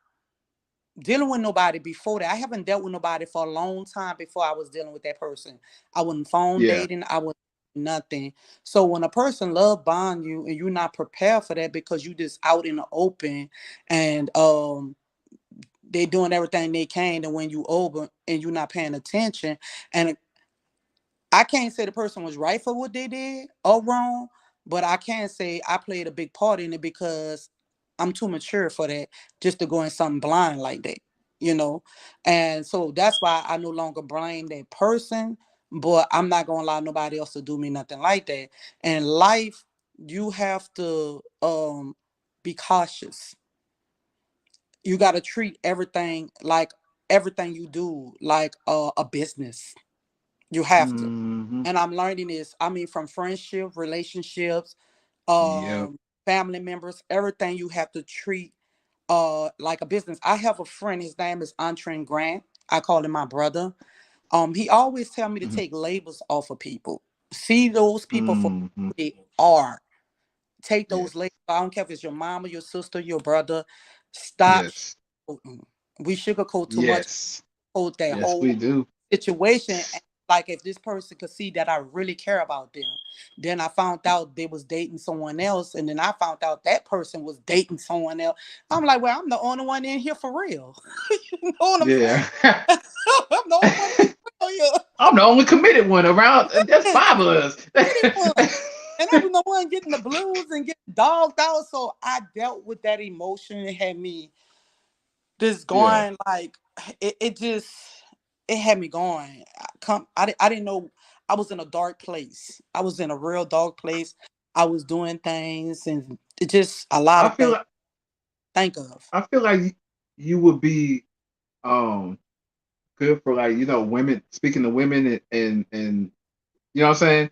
dealing with nobody before that, I haven't dealt with nobody for a long time before I was dealing with that person. I wasn't phone Yeah. dating. I was nothing. So when a person love bond you and you're not prepared for that, because you just out in the open, and they doing everything they can, and when you over and you're not paying attention, and I can't say the person was right for what they did or wrong, but I can say I played a big part in it, because I'm too mature for that, just to go in something blind like that, you know? And so that's why I no longer blame that person, but I'm not going to allow nobody else to do me nothing like that. And life, you have to be cautious. You got to treat everything you do like a business. You have to. Hmm. And I'm learning this. I mean, from friendship, relationships, Yep. family members, everything you have to treat like a business. I have a friend. His name is Antrin Grant. I call him my brother. He always tell me to Hmm. take labels off of people. See those people for Hmm. who they are. Take those Yes. labels. I don't care if it's your mama, your sister, your brother. Stop Yes. sugarcoating. We sugarcoat too much. Yes. Coat that Yes, whole we do. situation. And like, if this person could see that I really care about them, then I found out they was dating someone else, and then I found out that person was dating someone else. I'm like, well, I'm the only one in here for real. You know what I'm saying? Yeah. I'm the only one for real I'm the only committed one around. There's here. five of us. Anyone. And I was the one getting the blues and getting dogged out. So I dealt with that emotion. It had me just Yeah. going like, it just it had me going. I didn't know I was in a dark place. I was in a real dark place. I was doing things, and it just a lot I of feel things like to think of. I feel like you would be um good for like women, speaking to women and you know what I'm saying,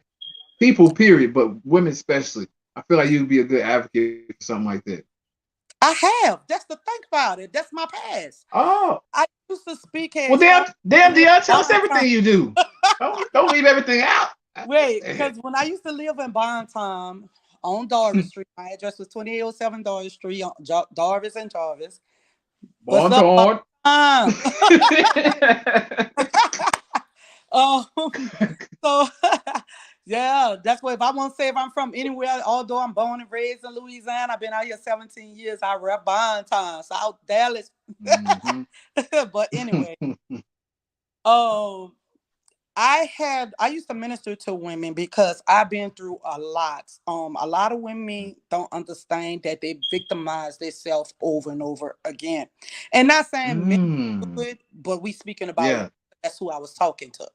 people period, but women especially. I feel like you'd be a good advocate for something like that. I have. That's the thing about it. That's my past. Oh, I used to speak well, at damn, church damn, and at Dion, tell us bond time. everything you do. Don't leave everything out. Wait, Eh, because when I used to live in bond time on Darvis Street, my address was 2807 Darvis Street, on Darvis and Jarvis. What's Bon up, bond ton. time? Um, so yeah, that's what if I want to say if I'm from anywhere, although I'm born and raised in Louisiana, I've been out here 17 years. I rep Bond Time, South Dallas. Hmm. But anyway, um, I used to minister to women because I've been through a lot. A lot of women don't understand that they victimize themselves over and over again. And not saying men do Mm. it, but we speaking about, Yeah, that's who I was talking to.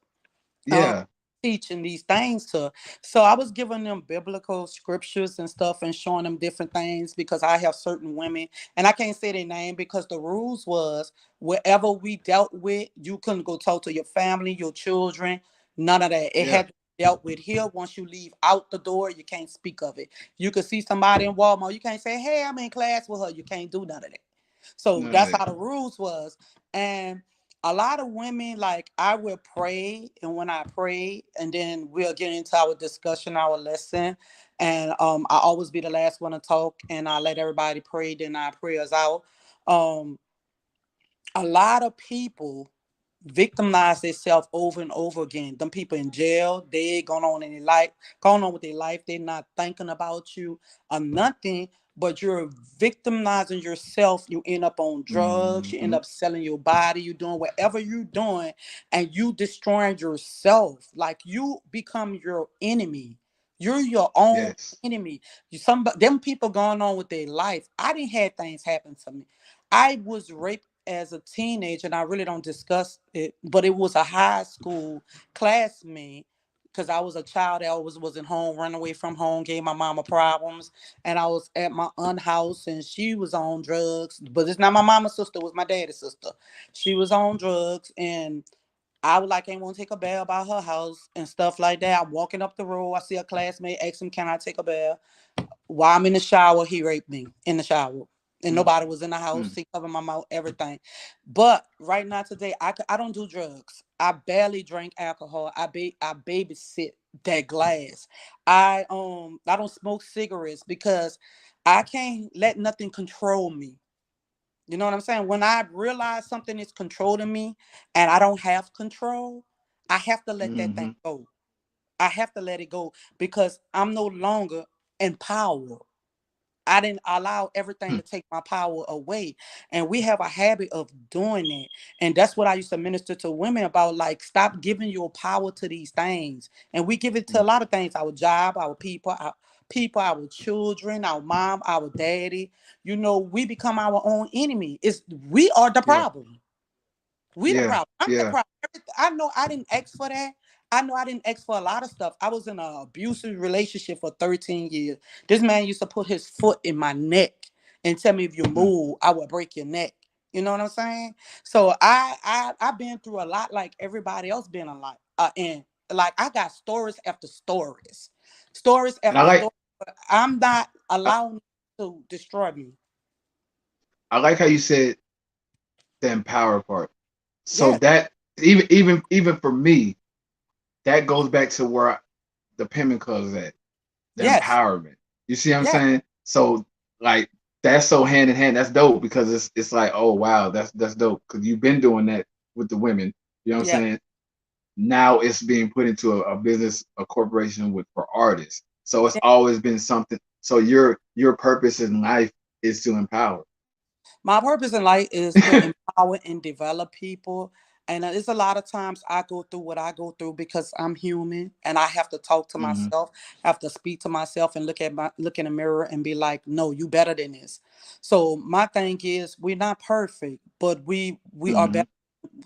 um, yeah, teaching these things to. So I was giving them biblical scriptures and stuff, and showing them different things, because I have certain women, and I can't say their name, because the rules was wherever we dealt with, you couldn't go talk to your family, your children, none of that. It yeah. had to be dealt with here. Once you leave out the door, you can't speak of it. You could see somebody in Walmart, you can't say, hey, I'm in class with her. You can't do none of that. So None of that's that. how the rules was. And a lot of women, like, I will pray, and when I pray, and then we'll get into our discussion, our lesson, and I always be the last one to talk, and I let everybody pray, then I pray us out. Um, a lot of people victimize themselves over and over again. Them people in jail, they going on in their life, going on with their life. They're not thinking about you or nothing, but you're victimizing yourself. You end up on drugs, you end Mm-hmm. up selling your body, you doing whatever you're doing, and you destroying yourself. Like, you become your enemy. You're your own Yes. enemy. You some them people going on with their life. I didn't have things happen to me. I was raped as a teenager, and I really don't discuss it, but it was a high school classmate, because I was a child that always wasn't home, run away from home, gave my mama problems, and I was at my aunt's house, and she was on drugs, but it's not my mama's sister, it was my daddy's sister. She was on drugs, and I would like, ain't want to take a bath about her house and stuff like that. I'm walking up the road, I see a classmate, ask him, can I take a bath? While I'm in the shower, he raped me in the shower. And nobody was in the house. Mm-hmm. He covered my mouth, everything. But right now, today, I don't do drugs. I barely drink alcohol. I babysit that glass. I don't smoke cigarettes because I can't let nothing control me. You know what I'm saying? When I realize something is controlling me and I don't have control, I have to let that thing Mm-hmm. go. I have to let it go because I'm no longer in power. I didn't allow everything to take my power away. And we have a habit of doing it. And that's what I used to minister to women about. Like, stop giving your power to these things. And we give it to a lot of things: our job, our children, our mom, our daddy. You know, we become our own enemy. We are the Yeah. problem. We the Yeah. problem. I'm the Yeah. problem. I know I didn't ask for that. I know I didn't ask for a lot of stuff. I was in an abusive relationship for 13 years. This man used to put his foot in my neck and tell me, if you Mm. move, I will break your neck. You know what I'm saying? So I've been through a lot, like everybody else been a lot. And like, I got stories after stories, stories And I after like stories. But I'm not I, allowing it to destroy me. I like how you said the empower part. So Yes, that even for me, that goes back to where the Penman Club is at. The yes, empowerment. You see what I'm yes, saying? So like that's so hand in hand. That's dope because it's like, oh wow, that's dope. Because you've been doing that with the women. You know what I'm yes. saying? Now it's being put into a business, a corporation with for artists. So it's always been something. So your purpose in life is to empower. My purpose in life is to empower and develop people. And it's a lot of times I go through what I go through because I'm human, and I have to talk to Hmm. myself, have to speak to myself, and look in the mirror and be like, no, you better than this. So my thing is, we're not perfect, but we are Hmm. better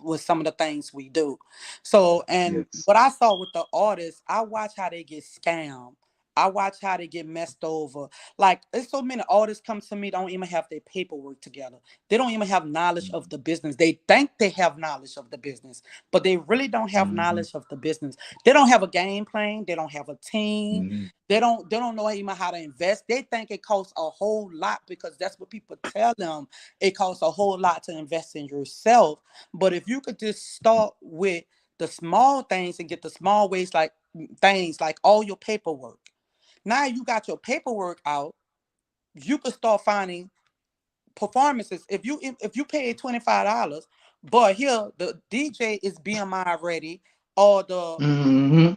with some of the things we do. So, and Yes. what I saw with the artists, I watch how they get scammed. I watch how they get messed over. Like, there's so many artists come to me, don't even have their paperwork together. They don't even have knowledge of the business. They think they have knowledge of the business, but they really don't have Hmm. knowledge of the business. They don't have a game plan. They don't have a team. Hmm. They don't know even how to invest. They think it costs a whole lot because that's what people tell them. It costs a whole lot to invest in yourself. But if you could just start with the small things and get the small ways, like things like all your paperwork. Now you got your paperwork out, you could start finding performances. If you pay $25, but here the DJ is BMI ready, or the Hmm.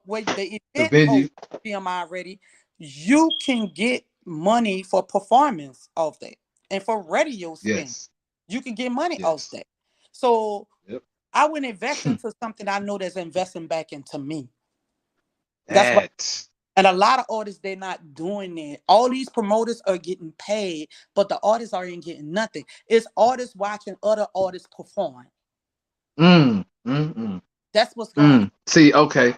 wait, the The event venue. host BMI ready, you can get money for performance of that, and for radio spin. Yes. You can get money off Yes. that. So Yep. I would invest into something I know that's investing back into me. That's what. That. And a lot of artists, they're not doing it. All these promoters are getting paid, but the artists aren't getting nothing. It's artists watching other artists perform. Mm, mm, mm, That's what's going on. mm. See, okay,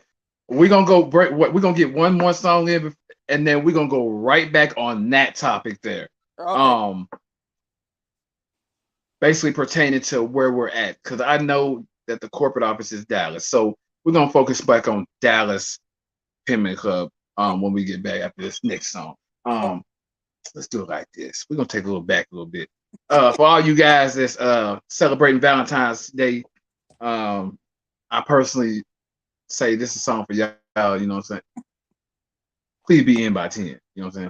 we're gonna go break. What we're gonna get one more song in, and then we're gonna go right back on that topic there. Okay. Um, basically pertaining to where we're at, because I know that the corporate office is Dallas, so we're gonna focus back on Dallas Penman Club. When we get back after this next song. Oh, Um, let's do it like this. We're gonna take a little back a little bit. For all you guys that's celebrating Valentine's Day, I personally say this is a song for y'all. You know what I'm saying? Please be in by 10. You know what I'm saying?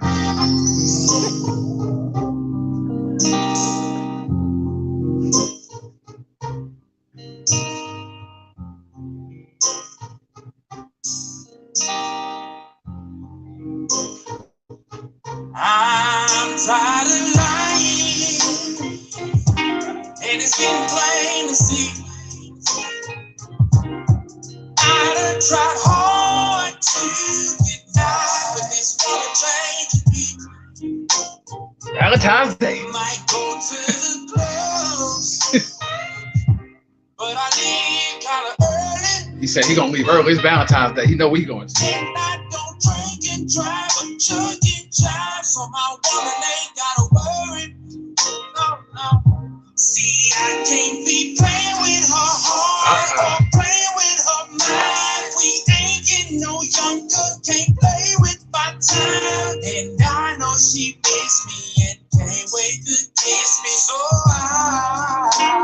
I'm tired of lying, and it's getting plain to see. I done tried hard to get down, but this wanna change me. Valentine's Day. Might go to the clubs, but I leave kinda early. He said he gonna leave early. It's Valentine's Day. He know where he going to. And I don't drink and drive, but chug and jive, so my woman ain't gotta worry. No, no. See, I can't be playing with her heart or playing with her mind. We ain't getting no younger, can't play with my time. And I know she miss me and can't wait to kiss me. So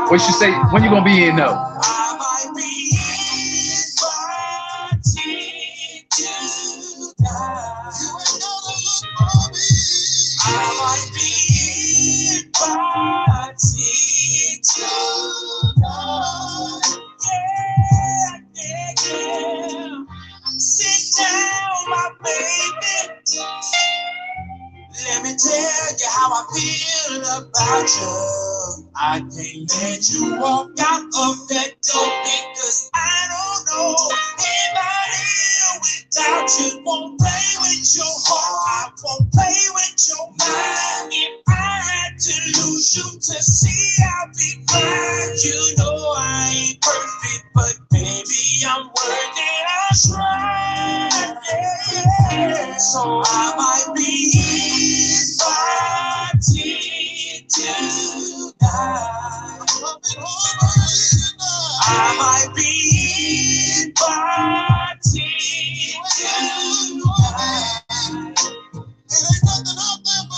What you say? When you gonna be in though? I might be in by 10 tonight. You ain't gonna look for me. I might be in by 10 tonight. Yeah, yeah, yeah. Sit down, my baby. Let me tell you how I feel about you. I can't let you walk out of that door because I don't know anybody without you. Won't play with your heart, I won't play with your mind. If I had to lose you to see I'll be fine. You know I ain't perfect, but baby I'm worth it. I try, yeah. So I might be party tonight. I might be party tonight.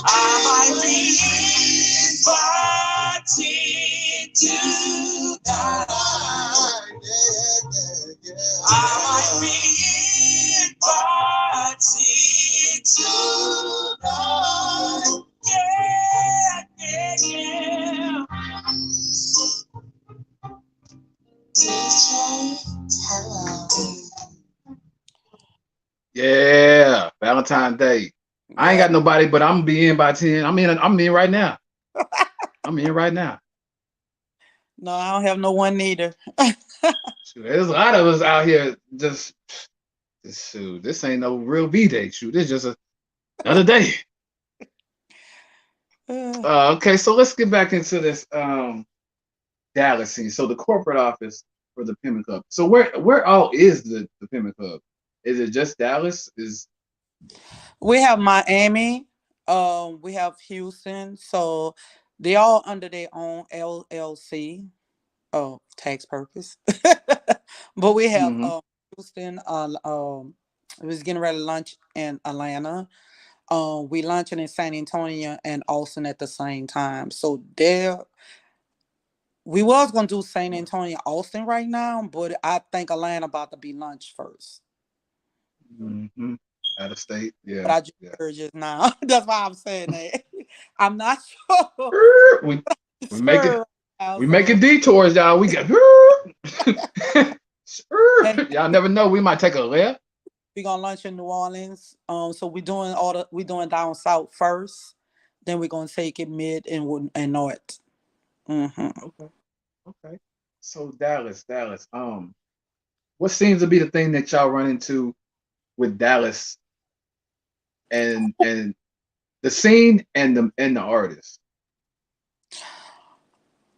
I might be party tonight. I might be party tonight. Yeah, yeah, yeah. DJ, hello. Yeah, Valentine's Day. I ain't got nobody, but I'm gonna be in by 10. I'm in right now. I'm in right now. No, I don't have no one neither. Shoot, there's a lot of us out here just shoot. This ain't no real V-Day. Shoot, this just another day. Okay, so let's get back into this Dallas scene. So the corporate office for the Pimmin Club. So where all is the Pimmin Club? Is it just Dallas? We have Miami. We have Houston. So they all under their own LLC. Oh, tax purpose. But we have Mm-hmm. Houston. We was getting ready to launch in Atlanta. We launching in San Antonio and Austin at the same time. So there, we was gonna do San Antonio, Austin right now, but I think Atlanta about to be launched first. Mm-hmm. Out of state, But yeah, I just yeah. heard just now. That's why I'm saying that. I'm not sure. We we make it Sure. we So making detours, y'all. We got then y'all never know. We might take a left. we gonna launch in New Orleans. So we doing down south first. Then we're gonna take it mid and north. Hmm. Okay, okay. So Dallas. What seems to be the thing that y'all run into with Dallas and the scene and the artist?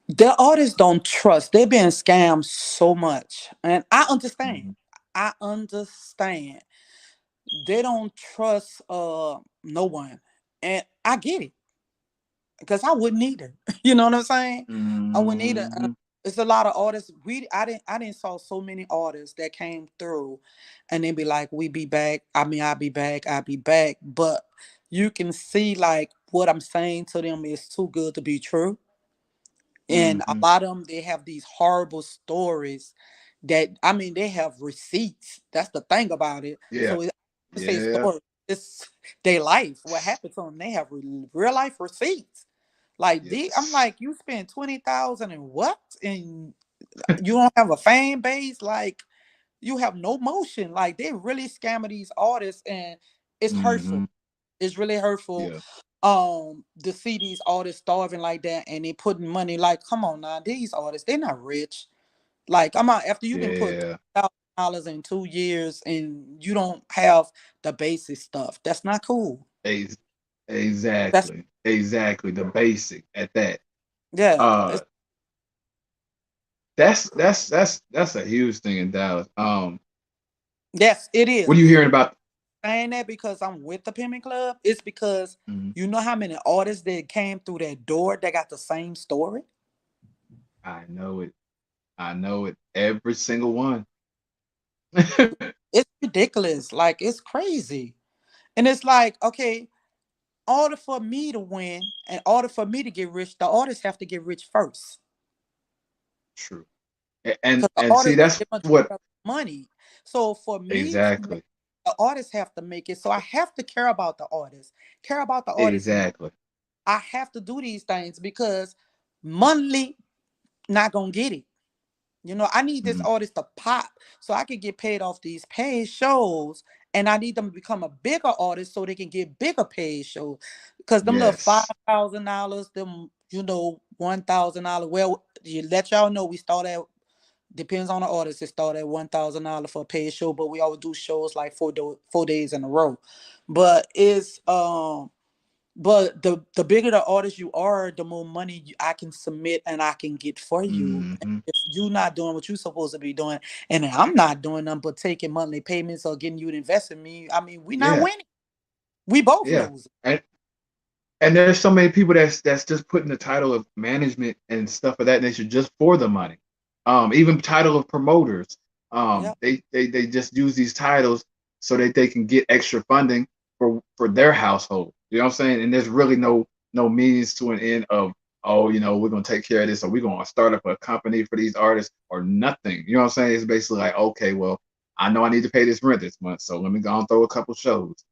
The artists don't trust. They're being scammed so much, and I understand. Mm-hmm. I understand. They don't trust no one, and I get it because I wouldn't either. You know what I'm saying? I wouldn't either. Mm-hmm. It's a lot of artists. I didn't saw so many artists that came through, and they be like, "We be back." I mean, I'll be back. I'll be back. But you can see like what I'm saying to them is too good to be true. And a Mm-hmm. lot of them, they have these horrible stories that, I mean, they have receipts. That's the thing about it. Yeah. So it's say Yeah. story. It's their life. What happened to them? They have real life receipts. Like I'm Yes. like, you spend 20,000 and what? And you don't have a fan base. Like you have no motion. Like they really scamming these artists, and it's Mm-hmm. hurtful. It's really hurtful. Yeah. To see these artists starving like that, and they putting money. Like, come on now, these artists, they're not rich. Like, I'm out after you didn't put Yeah. $1,000 in 2 years, and you don't have the basic stuff. That's not cool. Ex- That's exactly. Exactly. The basic at that. yeah. Uh that's a huge thing in Dallas. Yes, it is. What are you hearing about? Saying that because I'm with the Pimpin' Club. It's because Mhm. you know how many artists that came through that door that got the same story. I know it. I know it. Every single one. It's ridiculous. Like it's crazy. And it's like, okay, in order for me to win, in order for me to get rich, the artists have to get rich first. True. And Because the and see artist, that's they must what have money. So for me to make, exactly. the artists have to make it. So I have to care about the artist, care about the artist. Exactly. I have to do these things because monthly not gonna get it. You know, I need this Mm, artist to pop so I can get paid off these paid shows. And I need them to become a bigger artist so they can get bigger paid shows. Because them little yes. $5,000, them, $1,000. Well, you let y'all know we start at, depends on the artist, it start at $1,000 for a paid show, but we always do shows like 4 days in a row. But the bigger the artist you are, the more money I can submit and I can get for you. Hmm. If you're not doing what you're supposed to be doing, and I'm not doing them but taking monthly payments or getting you to invest in me, I mean, we not Yeah. winning. We both Yeah. lose. And there's so many people that's just putting the title of management and stuff of that nature just for the money. Even title of promoters. Yeah. They just use these titles so that they can get extra funding for their household. You know what I'm saying? And there's really no means to an end of, oh, we're gonna take care of this, or we're gonna start up a company for these artists, or nothing. You know what I'm saying? It's basically like, okay, well, I know I need to pay this rent this month, so let me go and throw a couple shows.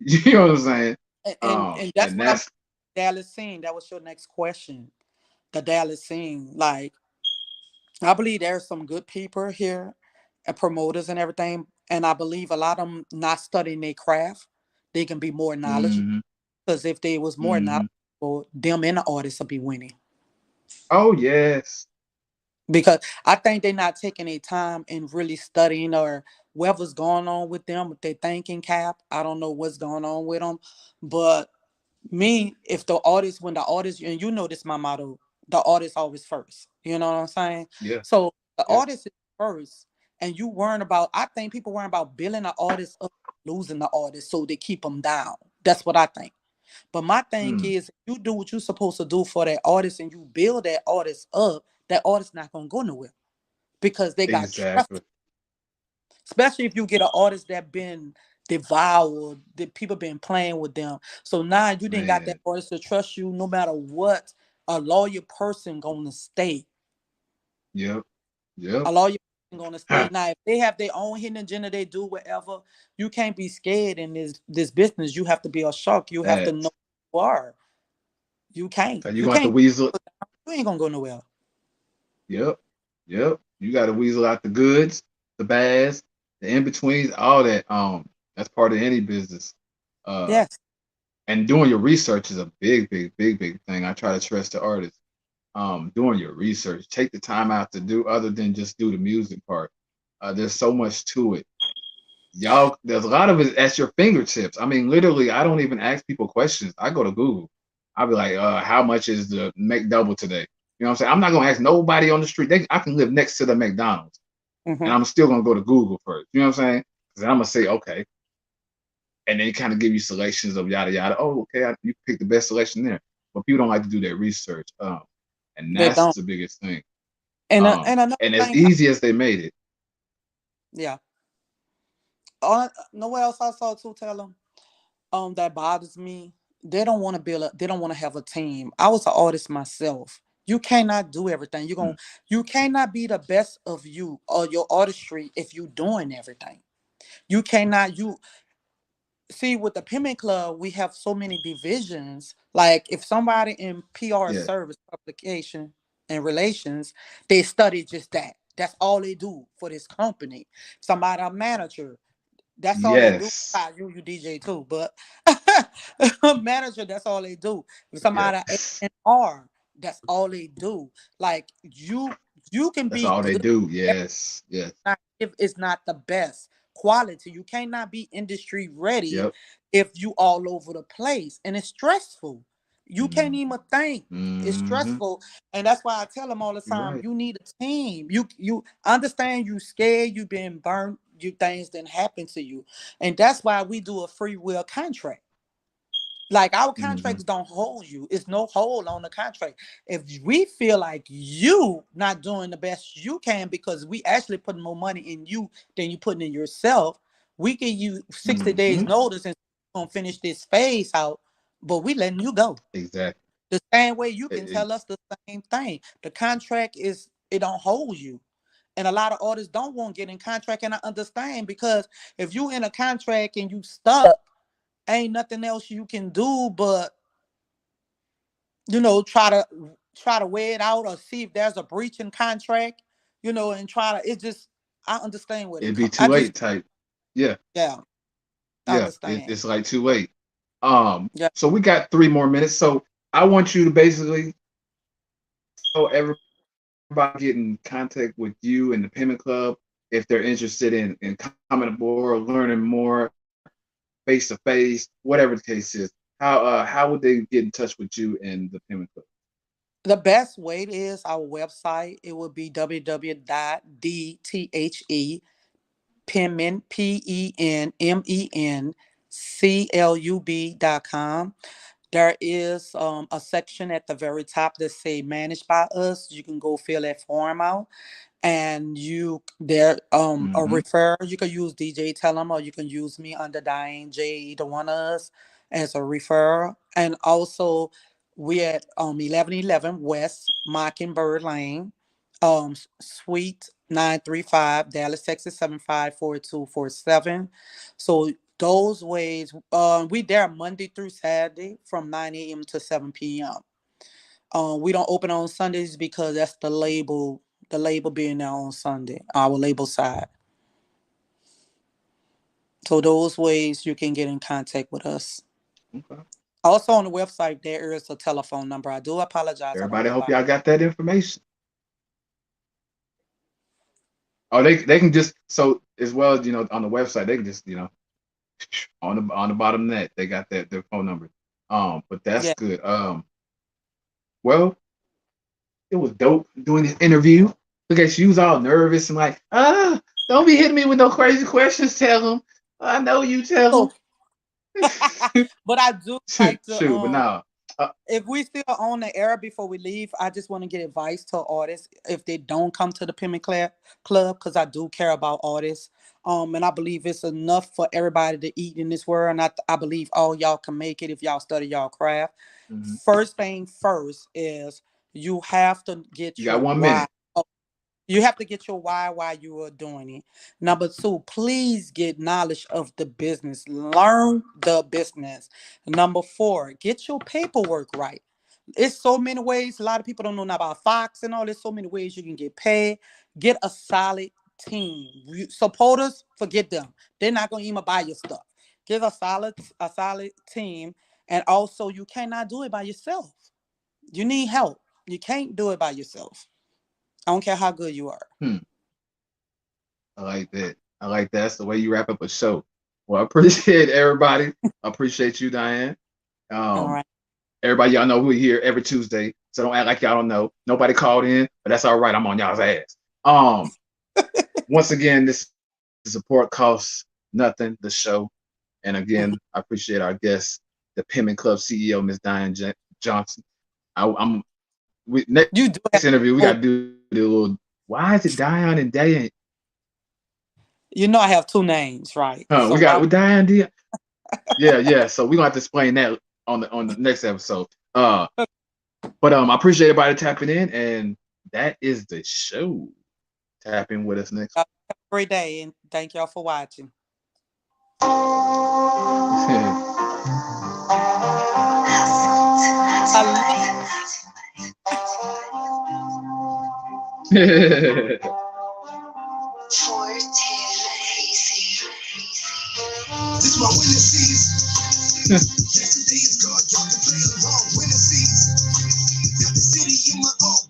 You know what I'm saying? And that's And what I'm that's Dallas scene. That was your next question. The Dallas scene. Like, I believe there's some good people here and promoters and everything. And I believe a lot of them not studying their craft. They can be more knowledgeable. hmm Because if they was more hmm knowledgeable, them and the artists will be winning. Oh yes. Because I think they're not taking their time and really studying or whatever's going on with them, with their thinking cap. I don't know what's going on with them. But me, if the artist, when the artist, and you know this my motto, the artist always first. You know what I'm saying? Yeah. So the Yep. artist is first, and you worrying about. I think people worrying about building the artist up, losing the artist, so they keep them down. That's what I think. But my thing Mm, is, you do what you're supposed to do for that artist, and you build that artist up. That artist not gonna go nowhere because they got trust. exactly. Especially if you get an artist that been devoured, that people been playing with them. So now you didn't got that Man. artist to trust you no matter what a lawyer person gonna stay. Yep. Yep. A lawyer person gonna stay. Huh. Now if they have their own hidden agenda, they do whatever. You can't be scared in this business. You have to be a shark. You have to know That. who you are. You can't. So you You going to can't. weasel. You ain't gonna go nowhere. Yep. Yep. You got to weasel out the goods, the bads, the in betweens, all that. That's part of any business. Uh, Yes. and doing your research is a big thing. I try to stress to artists. Doing your research, take the time out to do other than just do the music part. There's so much to it. Y'all, there's a lot of it at your fingertips. I mean, literally, I don't even ask people questions. I go to Google. I'll be like, how much is the McDouble today? You know what I'm saying? I'm not gonna ask nobody on the street. I can live next to the McDonald's, and Hmm. I'm still gonna go to Google first. You know what I'm saying? Because I'm gonna say, okay, and then kind of give you selections of yada yada. Oh, okay, you pick the best selection there. But people don't like to do their research, and They that's don't. the biggest thing. And another And as thing, easy as they made it, yeah. Know what else I saw too? Tell them. that bothers me. They don't want to they don't want to have a team. I was an artist myself. You cannot do everything. Mm, You cannot be the best of you or your artistry if you doing everything. You cannot you see with the Pimment Club, we have so many divisions. Like if somebody in PR yeah. service publication and relations, they study just that. That's all they do for this company. Somebody a manager, that's all they do. Yes. Ah, you DJ too, but manager, that's all they do. If somebody Yes. A&R, that's all they do. Like you can That's be all they good do. Yes. Yes. if it's not the best quality. You cannot be industry ready Yep. if you all over the place, and it's stressful. You can't Mm, even think. It's mm-hmm. stressful, and that's why I tell them all the You're time. right. You need a team. You understand. You scared. You been burnt. You things didn't happen to you, and that's why we do a free will contract. Like our Mm-hmm. contracts don't hold you. It's no hold on the contract. If we feel like you not doing the best you can because we actually putting more money in you than you putting in yourself, we give you 60 Mm-hmm. days notice and gonna finish this phase out, but we letting you go. Exactly. The same way you can It, tell us the same thing. The contract is it don't hold you. And a lot of artists don't want to get in contract, and I understand because if you in a contract and you stuck, ain't nothing else you can do but try to weigh it out or see if there's a breach in contract, and try to it's just I understand where they it'd be come. too I just late type. Yeah. yeah, I Yeah. understand. It's like too late. Yeah. So we got 3 more minutes. So I want you to basically tell everybody get in contact with you and the Payment Club if they're interested in coming aboard or learning more face to face, whatever the case is. How would they get in touch with you and the Payment Club? The best way is our website. It would be www.dthe penmen penmenclub.com. There is a section at the very top that say managed by us. You can go fill that form out, and you there a Mm-hmm. refer. You can use DJ Tellum or you can use me under Diane J, either one of us, as a referrer. And also we at 1111 West Mockingbird Lane, Suite 935, Dallas, Texas 754-247. So those ways, we there Monday through Saturday from 9 a.m. to 7 p.m. We don't open on Sundays because that's the label being there on Sunday, our label side. So those ways you can get in contact with us. Okay. Also on the website there is a telephone number. I do apologize. I don't Everybody, know hope about. y'all got that information. Or they can just so as well as on the website they can just on the bottom net they got their phone number. But that's Yeah. good. Well, it was dope doing this interview. Look at you, was all nervous and like, don't be hitting me with no crazy questions. Tell them, I know you. So, Tell them. but I do like to Shoot, but now, if we still on the air before we leave, I just want to get advice to artists if they don't come to the Pimment Club, because I do care about artists. And I believe it's enough for everybody to eat in this world. And I believe all y'all can make it if y'all study y'all craft. mhm. First thing first is you have to You get got your one why. minute. You have to get your why you are doing it. Number two, please get knowledge of the business. Learn the business. Number four, get your paperwork right. It's so many ways. A lot of people don't know about Fox and all. There's so many ways you can get paid. Get a solid team. Supporters, forget them. They're not gonna even buy your stuff. Get a solid team. And also you cannot do it by yourself. You need help. You can't do it by yourself. I don't care how good you are. Hmm, I like that. I like that. That's the way you wrap up a show. Well, I appreciate everybody. I appreciate you, Diane. All Um, right. Everybody, y'all know we're here every Tuesday, so don't act like y'all don't know. Nobody called in, but that's all right. I'm on y'all's ass. Um, Once again, this support costs nothing. The show, and again, I appreciate our guest, the Pimment Club CEO, Miss Diane Johnson. I'm next You do have interview. We got to oh, do the little. Why is it Diane and Diane? you know I have two names, right? Huh? So We got why with Diane. Yeah. So we're gonna have to explain that on the next episode. But I appreciate everybody tapping in, and that is the show. Tap in with us next Have a great day, and thank y'all for watching. week. This my winning season. Yesterday is gone, y'all can play along. Winning season. Got the city in my own.